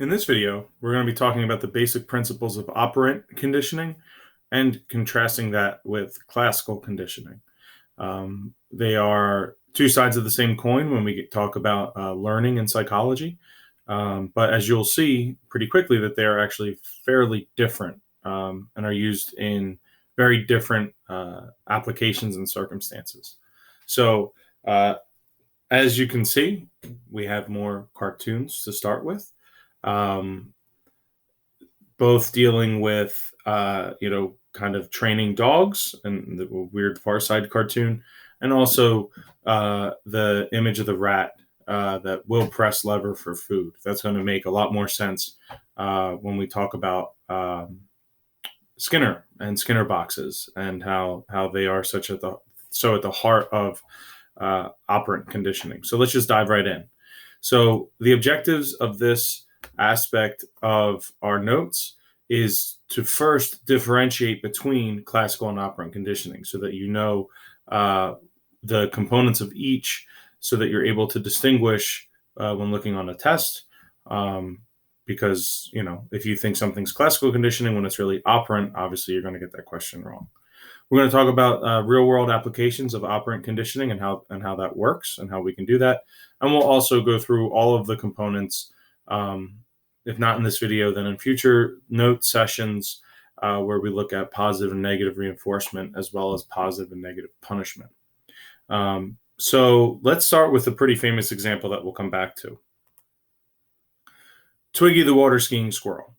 In this video, we're going to be talking about the basic principles of operant conditioning and contrasting that with classical conditioning. They are two sides of the same coin when we talk about learning in psychology. But as you'll see pretty quickly that they are actually fairly different and are used in very different applications and circumstances. So as you can see, we have more cartoons to start with. Um, Both dealing with kind of training dogs and the weird Far Side cartoon, and also the image of the rat that will press lever for food. That's going to make a lot more sense when we talk about Skinner and Skinner boxes and how they are so at the heart of operant conditioning. So let's just dive right in. So the objectives of this aspect of our notes is to first differentiate between classical and operant conditioning so that you know the components of each so that you're able to distinguish when looking on a test. Because, if you think something's classical conditioning when it's really operant, obviously you're going to get that question wrong. We're going to talk about real-world applications of operant conditioning and how that works and how we can do that. And we'll also go through all of the components, if not in this video, then in future note sessions where we look at positive and negative reinforcement as well as positive and negative punishment. So let's start with a pretty famous example that we'll come back to. Twiggy the water skiing squirrel.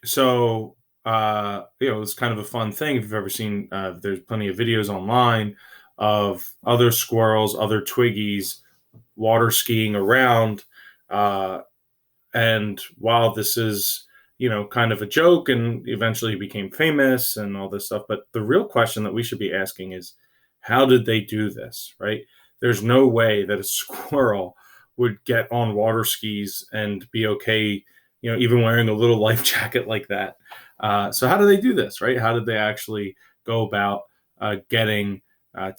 So it's kind of a fun thing. If you've ever seen, there's plenty of videos online of other squirrels, other Twiggies water skiing around. And while this is, kind of a joke and eventually became famous and all this stuff, but the real question that we should be asking is, how did they do this, right? There's no way that a squirrel would get on water skis and be okay, even wearing a little life jacket like that. So how do they do this, right? How did they actually go about getting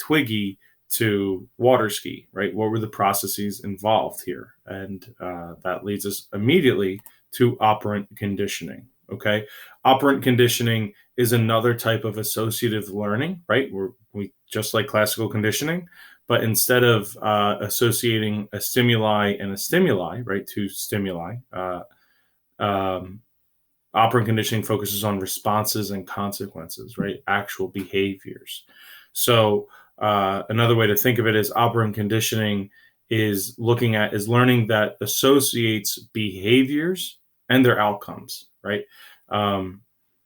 Twiggy to water ski, right? What were the processes involved here? And that leads us immediately to operant conditioning, okay? Operant conditioning is another type of associative learning, right? We just like classical conditioning, but instead of associating a stimuli and a stimuli, right, two stimuli, operant conditioning focuses on responses and consequences, right? Actual behaviors. So another way to think of it is operant conditioning is learning that associates behaviors and their outcomes, right?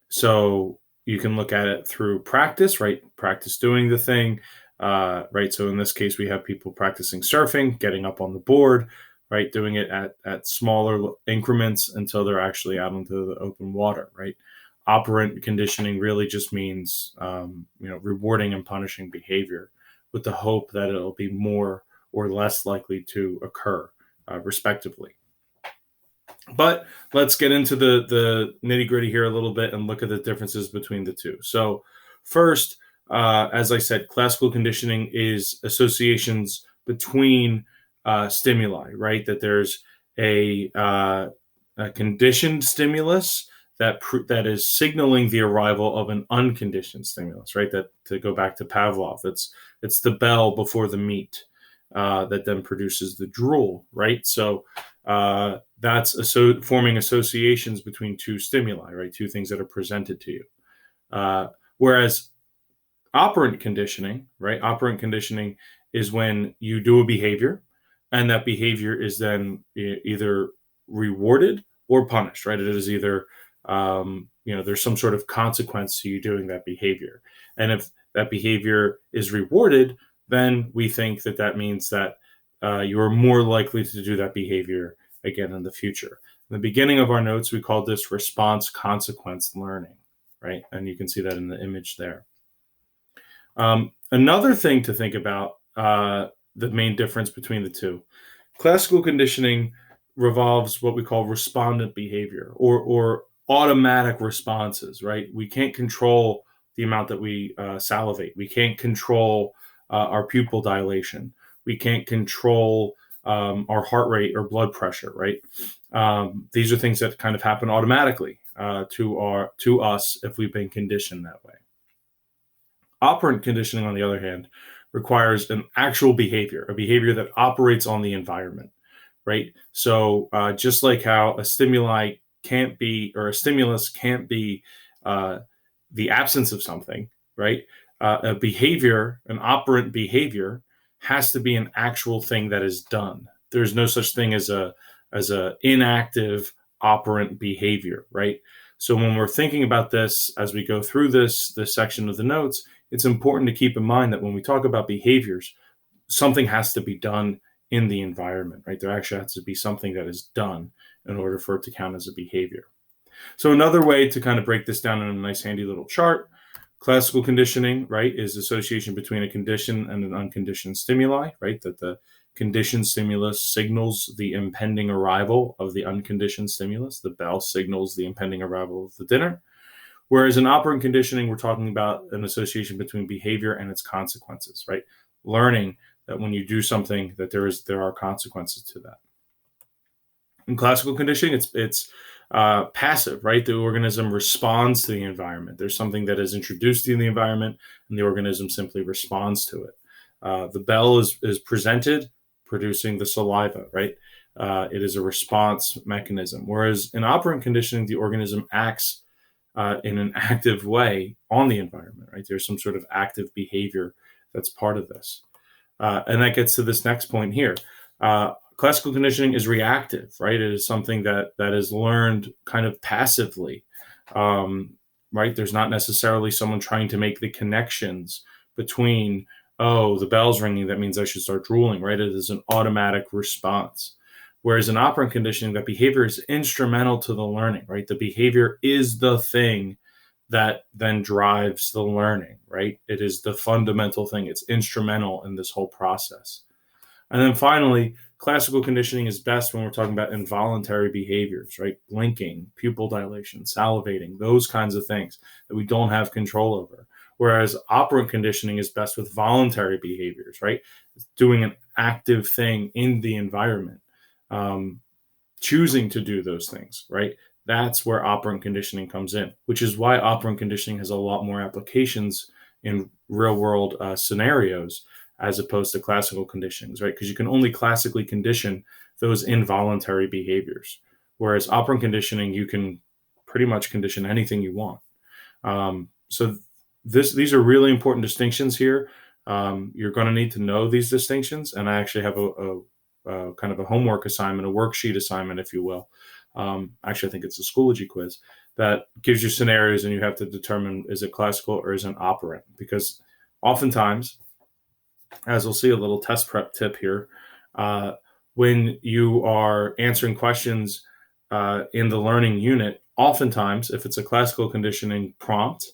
So you can look at it through practice, right? Practice doing the thing, right? So in this case, we have people practicing surfing, getting up on the board, right? Doing it at smaller increments until they're actually out into the open water, right? Operant conditioning really just means, rewarding and punishing behavior with the hope that it'll be more or less likely to occur, respectively. But let's get into the nitty-gritty here a little bit and look at the differences between the two. So first, as I said, classical conditioning is associations between stimuli, right? That there's a conditioned stimulus that is signaling the arrival of an unconditioned stimulus, right? That, to go back to Pavlov, it's the bell before the meat that then produces the drool, right? So that's forming associations between two stimuli, right? Two things that are presented to you. Whereas operant conditioning, right? Operant conditioning is when you do a behavior and that behavior is then either rewarded or punished, right? It is either, there's some sort of consequence to you doing that behavior. And if that behavior is rewarded, then we think that means that you are more likely to do that behavior again in the future. In the beginning of our notes, we called this response consequence learning, right? And you can see that in the image there. Another thing to think about, the main difference between the two. Classical conditioning revolves what we call respondent behavior or automatic responses, right? We can't control the amount that we salivate. We can't control our pupil dilation. We can't control our heart rate or blood pressure, right? These are things that kind of happen automatically to us if we've been conditioned that way. Operant conditioning, on the other hand, requires an actual behavior, a behavior that operates on the environment, right? So just like how a stimuli can't be, or a stimulus can't be uh, the absence of something, right? A behavior, an operant behavior, has to be an actual thing that is done. There's no such thing as a inactive operant behavior, right? So when we're thinking about this as we go through this section of the notes, it's important to keep in mind that when we talk about behaviors, something has to be done in the environment, right? There actually has to be something that is done in order for it to count as a behavior. So another way to kind of break this down in a nice handy little chart, classical conditioning, right, is association between a condition and an unconditioned stimuli, right? That the conditioned stimulus signals the impending arrival of the unconditioned stimulus. The bell signals the impending arrival of the dinner. Whereas in operant conditioning, we're talking about an association between behavior and its consequences, right? Learning that when you do something, that there are consequences to that. In classical conditioning, it's passive, right? The organism responds to the environment. There's something that is introduced in the environment, and the organism simply responds to it. The bell is presented, producing the saliva, right? It is a response mechanism. Whereas in operant conditioning, the organism acts in an active way on the environment, right? There's some sort of active behavior that's part of this. And that gets to this next point here. Classical conditioning is reactive, right? It is something that is learned kind of passively, right? There's not necessarily someone trying to make the connections between, oh, the bell's ringing, that means I should start drooling, right? It is an automatic response. Whereas in operant conditioning, that behavior is instrumental to the learning, right? The behavior is the thing that then drives the learning, right? It is the fundamental thing. It's instrumental in this whole process. And then finally, classical conditioning is best when we're talking about involuntary behaviors, right? Blinking, pupil dilation, salivating, those kinds of things that we don't have control over. Whereas operant conditioning is best with voluntary behaviors, right? Doing an active thing in the environment, choosing to do those things, right? That's where operant conditioning comes in, which is why operant conditioning has a lot more applications in real world scenarios as opposed to classical conditionings, right? Because you can only classically condition those involuntary behaviors. Whereas operant conditioning, you can pretty much condition anything you want. So these are really important distinctions here. You're going to need to know these distinctions. And I actually have a kind of a homework assignment, a worksheet assignment, if you will. Actually, I think it's a Schoology quiz that gives you scenarios, and you have to determine, is it classical or is it operant? Because oftentimes, as we'll see, a little test prep tip here, when you are answering questions in the learning unit, oftentimes, if it's a classical conditioning prompt,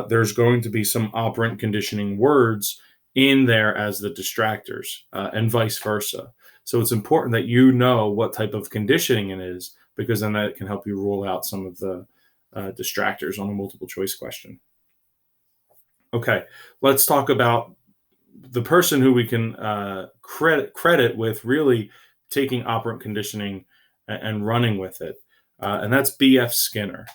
there's going to be some operant conditioning words in there as the distractors, and vice versa. So it's important that you know what type of conditioning it is, because then that can help you rule out some of the distractors on a multiple choice question. Okay, let's talk about the person who we can credit with really taking operant conditioning and running with it, and that's B.F. Skinner.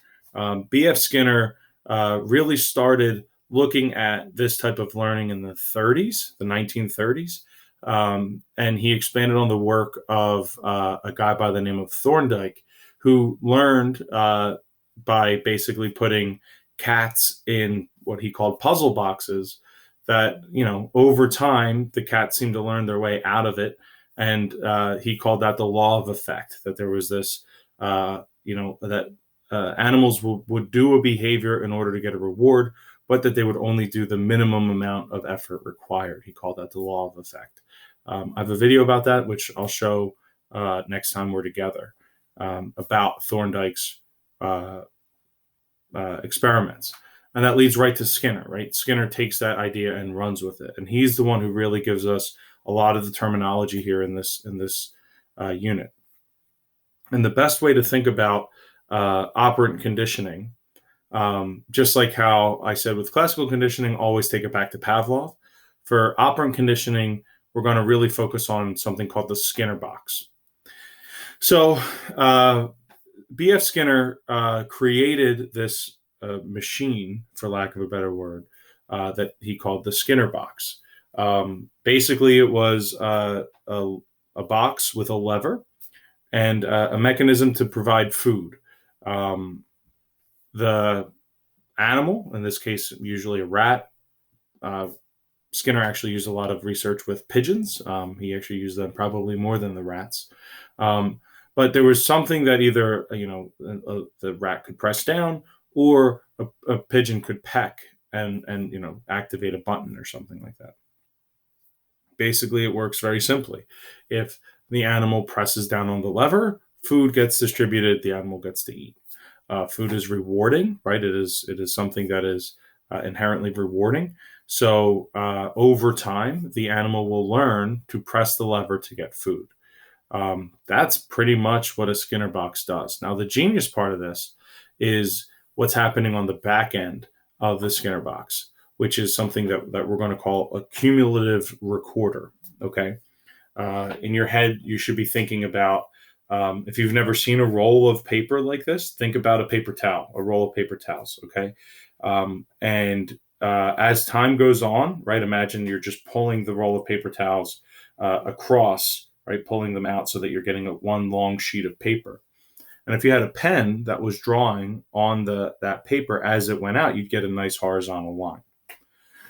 B.F. Skinner really started looking at this type of learning in the 1930s, and he expanded on the work of a guy by the name of Thorndike, who learned by basically putting cats in what he called puzzle boxes, that, over time, the cats seemed to learn their way out of it. And he called that the law of effect, that there was this, that animals would do a behavior in order to get a reward, but that they would only do the minimum amount of effort required. He called that the law of effect. I have a video about that, which I'll show next time we're together, about Thorndike's experiments. And that leads right to Skinner, right? Skinner takes that idea and runs with it. And he's the one who really gives us a lot of the terminology here in this unit. And the best way to think about operant conditioning, just like how I said with classical conditioning, always take it back to Pavlov. For operant conditioning, we're going to really focus on something called the Skinner box. So B.F. Skinner created this machine, for lack of a better word, that he called the Skinner box. Basically, it was a box with a lever and a mechanism to provide food. The animal, in this case, usually a rat. Skinner actually used a lot of research with pigeons. He actually used them probably more than the rats. But there was something that either the rat could press down, or a pigeon could peck and activate a button or something like that. Basically, it works very simply. If the animal presses down on the lever, food gets distributed, the animal gets to eat. Food is rewarding, right? It is something that is inherently rewarding. So over time, the animal will learn to press the lever to get food. That's pretty much what a Skinner box does. Now, the genius part of this is what's happening on the back end of the Skinner box, which is something that we're going to call a cumulative recorder. Okay. In your head, you should be thinking about, if you've never seen a roll of paper like this, think about a paper towel, a roll of paper towels. Okay. And as time goes on, right, imagine you're just pulling the roll of paper towels across, right, pulling them out so that you're getting one long sheet of paper. And if you had a pen that was drawing on that paper as it went out, you'd get a nice horizontal line.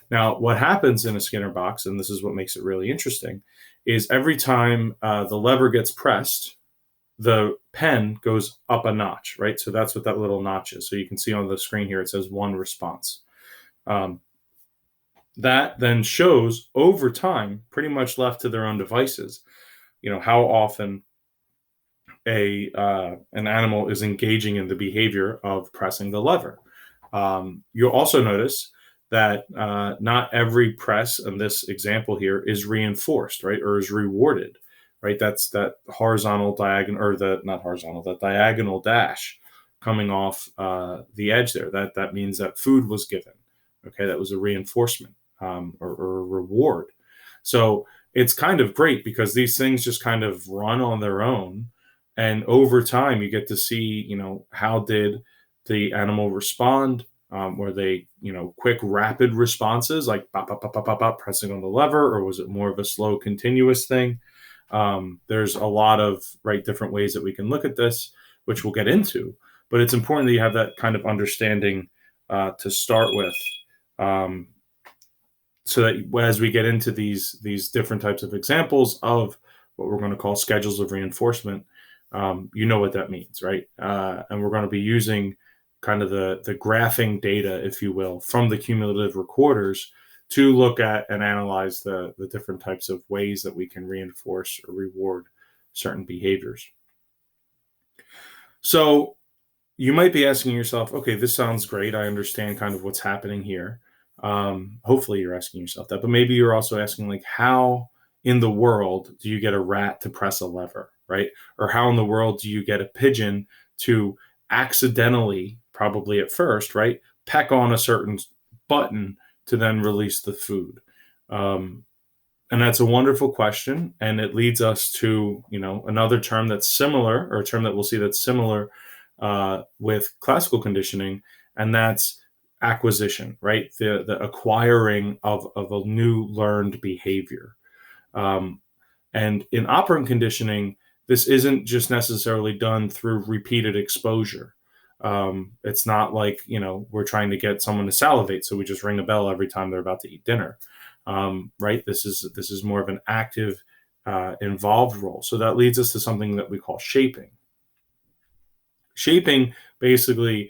Now, what happens in a Skinner box, and this is what makes it really interesting, is every time the lever gets pressed, the pen goes up a notch, right? So that's what that little notch is. So you can see on the screen here, it says one response. That then shows over time, pretty much left to their own devices, how often an animal is engaging in the behavior of pressing the lever. You'll also notice that not every press in this example here is reinforced, right, or is rewarded, right? That's that horizontal diagonal, or that diagonal dash coming off the edge there. That means that food was given. Okay, that was a reinforcement or a reward. So it's kind of great because these things just kind of run on their own, and over time you get to see, how did the animal respond? Were they, quick, rapid responses like bop, bop, bop, bop, bop, bop, pressing on the lever, or was it more of a slow, continuous thing? There's a lot of different ways that we can look at this, which we'll get into. But it's important that you have that kind of understanding to start with, so that as we get into these different types of examples of what we're going to call schedules of reinforcement, you know what that means, right? And we're going to be using kind of the graphing data, if you will, from the cumulative recorders to look at and analyze the different types of ways that we can reinforce or reward certain behaviors. So you might be asking yourself, okay, this sounds great. I understand kind of what's happening here. Hopefully you're asking yourself that, but maybe you're also asking, like, how in the world do you get a rat to press a lever, right? Or how in the world do you get a pigeon to accidentally, probably at first, right, peck on a certain button to then release the food? And that's a wonderful question. And it leads us to, another term that's similar, or a term that we'll see that's similar with classical conditioning, and that's acquisition, right? The acquiring of a new learned behavior. And in operant conditioning, this isn't just necessarily done through repeated exposure. It's not like, we're trying to get someone to salivate, so we just ring a bell every time they're about to eat dinner. Right? This is more of an active, involved role. So that leads us to something that we call shaping. Shaping basically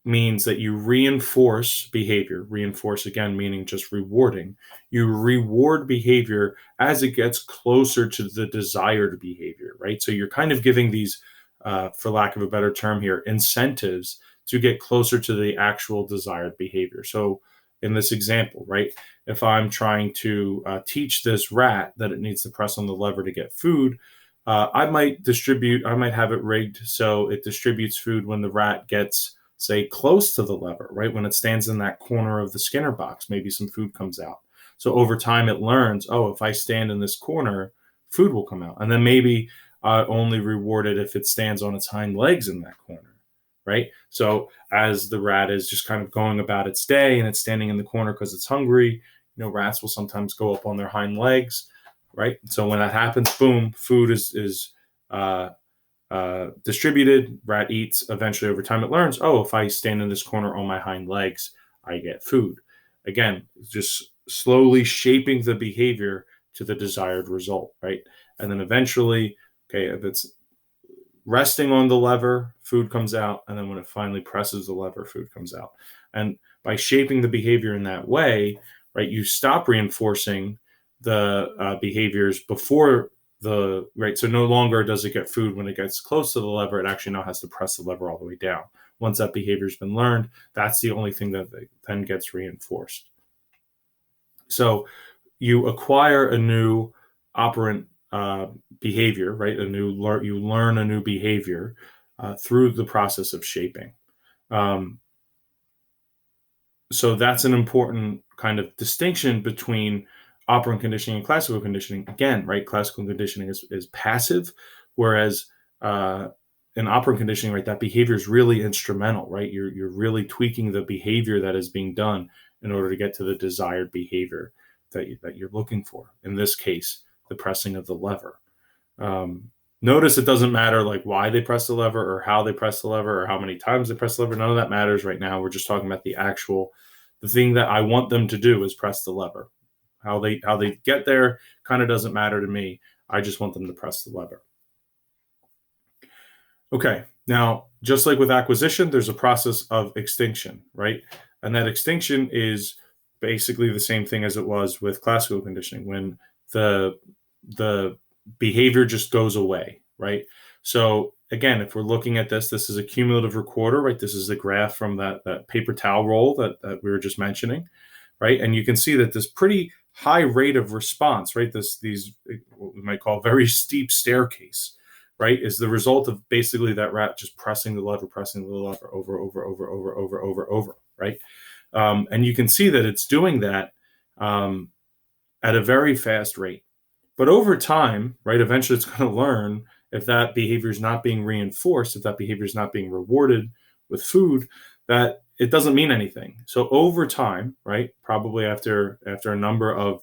means that you reinforce behavior. Reinforce, again, meaning just rewarding. You reward behavior as it gets closer to the desired behavior, right? So you're kind of giving these, for lack of a better term here, incentives to get closer to the actual desired behavior. So in this example, right, if I'm trying to teach this rat that it needs to press on the lever to get food, I might have it rigged so it distributes food when the rat gets, say, close to the lever, right? When it stands in that corner of the Skinner box, maybe some food comes out. So over time, it learns, oh, if I stand in this corner, food will come out. And then maybe only reward it if it stands on its hind legs in that corner, right? So as the rat is just kind of going about its day and it's standing in the corner because it's hungry, rats will sometimes go up on their hind legs, right? So when that happens, boom, food is uh, distributed. Rat eats. Eventually, over time, it learns, oh, if I stand in this corner on my hind legs, I get food. Again, just slowly shaping the behavior to the desired result, right? And then eventually, okay, if it's resting on the lever, food comes out. And then when it finally presses the lever, food comes out. And by shaping the behavior in that way, right, you stop reinforcing the behaviors before right. So no longer does it get food when it gets close to the lever. It actually now has to press the lever all the way down. Once that behavior has been learned, that's the only thing that then gets reinforced. So you acquire a new operant behavior, right? You learn a new behavior through the process of shaping. Um, so that's an important kind of distinction between operant conditioning and classical conditioning. Again, right? Classical conditioning is passive, whereas in operant conditioning, right, that behavior is really instrumental, right? You're really tweaking the behavior that is being done in order to get to the desired behavior that you're looking for. In this case, the pressing of the lever. Um, Notice it doesn't matter like why they press the lever or how they press the lever or how many times they press the lever. None of that matters right now. We're just talking about the thing that I want them to do is press the lever. How they get there kind of doesn't matter to me. I just want them to press the lever. Okay, now just like with acquisition, there's a process of extinction, right? And that extinction is basically the same thing as it was with classical conditioning when the the behavior just goes away, right? So again, if we're looking at this is a cumulative recorder, right? This is the graph from that paper towel roll that we were just mentioning, right? And you can see that this pretty high rate of response, right? These what we might call very steep staircase, right, is the result of basically that rat just pressing the lever over, right? And you can see that it's doing that at a very fast rate. But over time, right, eventually it's going to learn if that behavior is not being reinforced, if that behavior is not being rewarded with food, that it doesn't mean anything. So over time, right, probably after a number of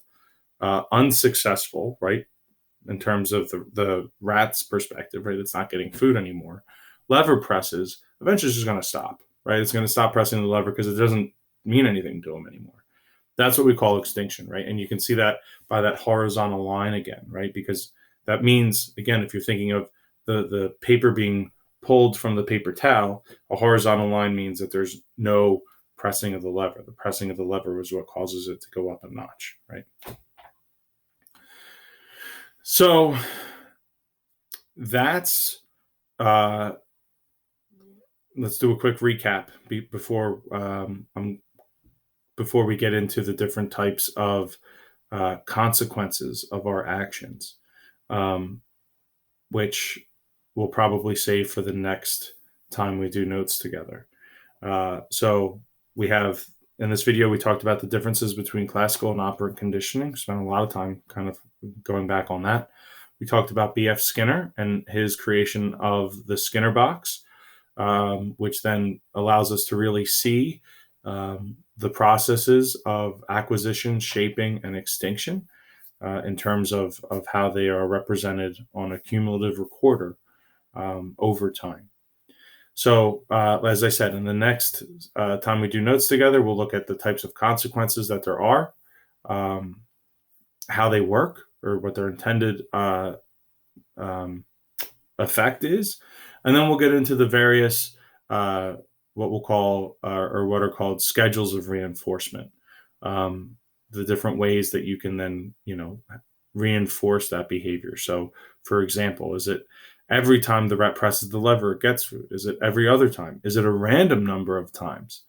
unsuccessful, right, in terms of the rat's perspective, right, it's not getting food anymore. Lever presses, eventually it's just going to stop, right? It's going to stop pressing the lever because it doesn't mean anything to them anymore. That's what we call extinction, right? And you can see that by that horizontal line again, right? Because that means, again, if you're thinking of the paper being pulled from the paper towel, a horizontal line means that there's no pressing of the lever. The pressing of the lever is what causes it to go up a notch, right? So that's let's do a quick recap before we get into the different types of consequences of our actions, which we'll probably save for the next time we do notes together. So we have, in this video, we talked about the differences between classical and operant conditioning. Spent a lot of time kind of going back on that. We talked about B.F. Skinner and his creation of the Skinner box, which then allows us to really see the processes of acquisition, shaping, and extinction in terms of how they are represented on a cumulative recorder over time. So, as I said, in the next time we do notes together, we'll look at the types of consequences that there are, how they work, or what their intended effect is, and then we'll get into the various what we'll call or what are called schedules of reinforcement, the different ways that you can then reinforce that behavior. So, for example, is it every time the rat presses the lever, it gets food? Is it every other time? Is it a random number of times?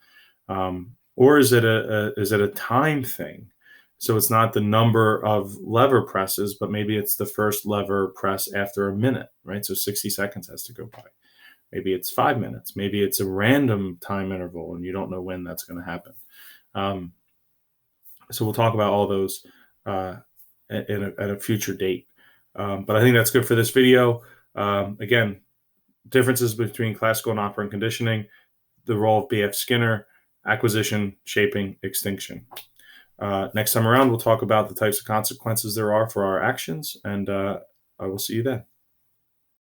Or is it a time thing? So it's not the number of lever presses, but maybe it's the first lever press after a minute, right? So 60 seconds has to go by. Maybe it's 5 minutes. Maybe it's a random time interval, and you don't know when that's going to happen. So we'll talk about all those uh, at a future date. But I think that's good for this video. Again, differences between classical and operant conditioning, the role of B.F. Skinner, acquisition, shaping, extinction. Next time around, we'll talk about the types of consequences there are for our actions, and I will see you then.